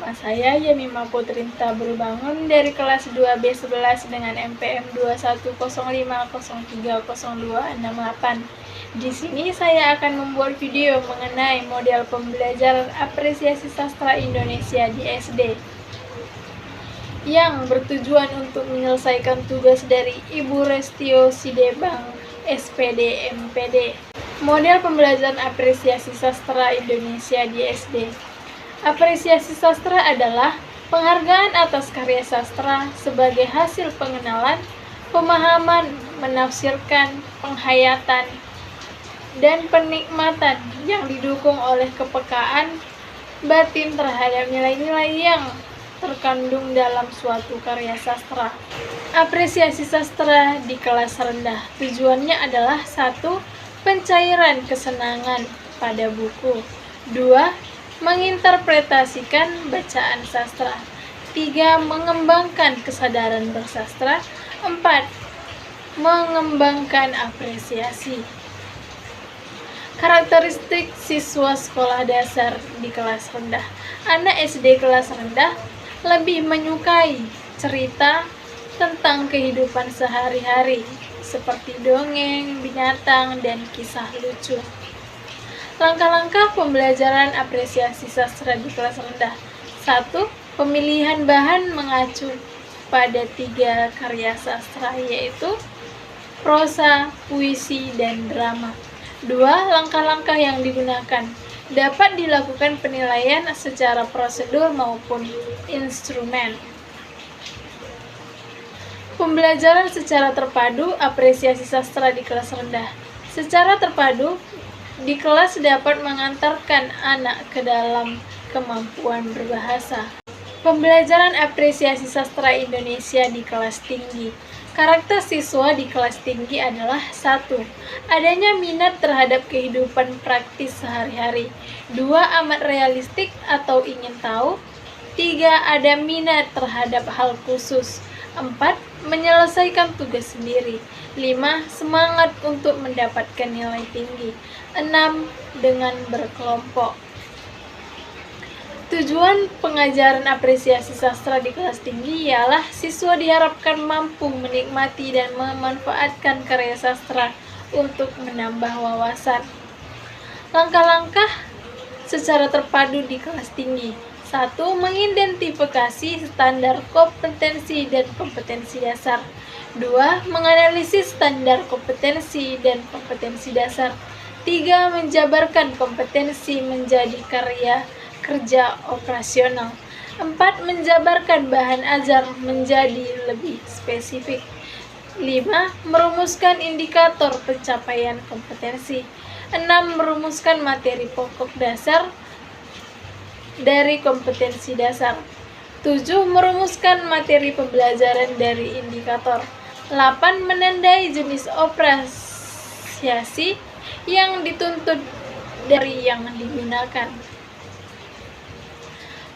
Nama saya Yamima Putrinta Berbangun dari kelas 2B11 dengan MPM 2105030030268. Di sini saya akan membuat video mengenai model pembelajaran apresiasi sastra Indonesia di SD yang bertujuan untuk menyelesaikan tugas dari Ibu Restio Sidebang, SPD, MPD. Model pembelajaran apresiasi sastra Indonesia di SD. Apresiasi sastra adalah penghargaan atas karya sastra sebagai hasil pengenalan, pemahaman, menafsirkan, penghayatan, dan penikmatan yang didukung oleh kepekaan batin terhadap nilai-nilai yang terkandung dalam suatu karya sastra. Apresiasi sastra di kelas rendah tujuannya adalah 1. Pencairan kesenangan pada buku. 2. Menginterpretasikan bacaan sastra. 3. Mengembangkan kesadaran bersastra. 4. Mengembangkan apresiasi. Karakteristik siswa sekolah dasar di kelas rendah. Anak SD kelas rendah lebih menyukai cerita tentang kehidupan sehari-hari seperti dongeng, binatang, dan kisah lucu. Langkah-langkah pembelajaran apresiasi sastra di kelas rendah. 1. Pemilihan bahan mengacu pada 3 karya sastra, yaitu prosa, puisi, dan drama. 2. Langkah-langkah yang digunakan. Dapat dilakukan penilaian secara prosedur maupun instrumen. Pembelajaran secara terpadu apresiasi sastra di kelas rendah. Secara terpadu, di kelas dapat mengantarkan anak ke dalam kemampuan berbahasa. Pembelajaran apresiasi sastra Indonesia di kelas tinggi. Karakter siswa di kelas tinggi adalah 1. Adanya minat terhadap kehidupan praktis sehari-hari. 2. Amat realistik atau ingin tahu. 3. Ada minat terhadap hal khusus. 4. Menyelesaikan tugas sendiri. 5. Semangat untuk mendapatkan nilai tinggi. 6. Dengan berkelompok. Tujuan pengajaran apresiasi sastra di kelas tinggi ialah siswa diharapkan mampu menikmati dan memanfaatkan karya sastra untuk menambah wawasan. Langkah-langkah secara terpadu di kelas tinggi. 1. Mengidentifikasi standar kompetensi dan kompetensi dasar. 2. Menganalisis standar kompetensi dan kompetensi dasar. 3. Menjabarkan kompetensi menjadi karya kerja operasional. 4. Menjabarkan bahan ajar menjadi lebih spesifik. 5. Merumuskan indikator pencapaian kompetensi. 6. Merumuskan materi pokok dasar dari kompetensi dasar. 7. Merumuskan materi pembelajaran dari indikator. 8. Menandai jenis apresiasi yang dituntut dari yang digunakan.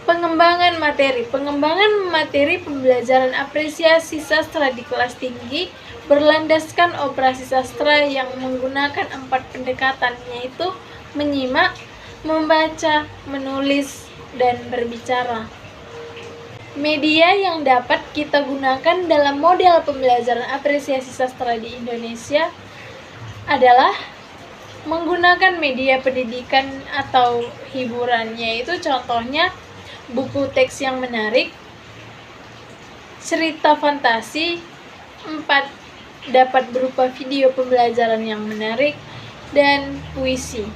Pengembangan materi. Pengembangan materi pembelajaran apresiasi sastra di kelas tinggi berlandaskan operasi sastra yang menggunakan 4 pendekatan, yaitu menyimak, membaca, menulis, dan berbicara. Media yang dapat kita gunakan dalam model pembelajaran apresiasi sastra di Indonesia adalah menggunakan media pendidikan atau hiburan, yaitu contohnya buku teks yang menarik, cerita fantasi. 4. Dapat berupa video pembelajaran yang menarik, dan puisi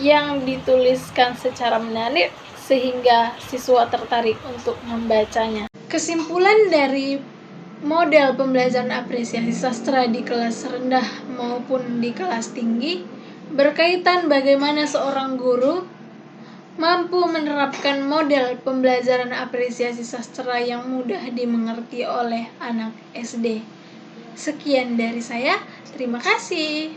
yang dituliskan secara menarik sehingga siswa tertarik untuk membacanya. Kesimpulan dari model pembelajaran apresiasi sastra di kelas rendah maupun di kelas tinggi berkaitan bagaimana seorang guru mampu menerapkan model pembelajaran apresiasi sastra yang mudah dimengerti oleh anak SD. Sekian dari saya, terima kasih.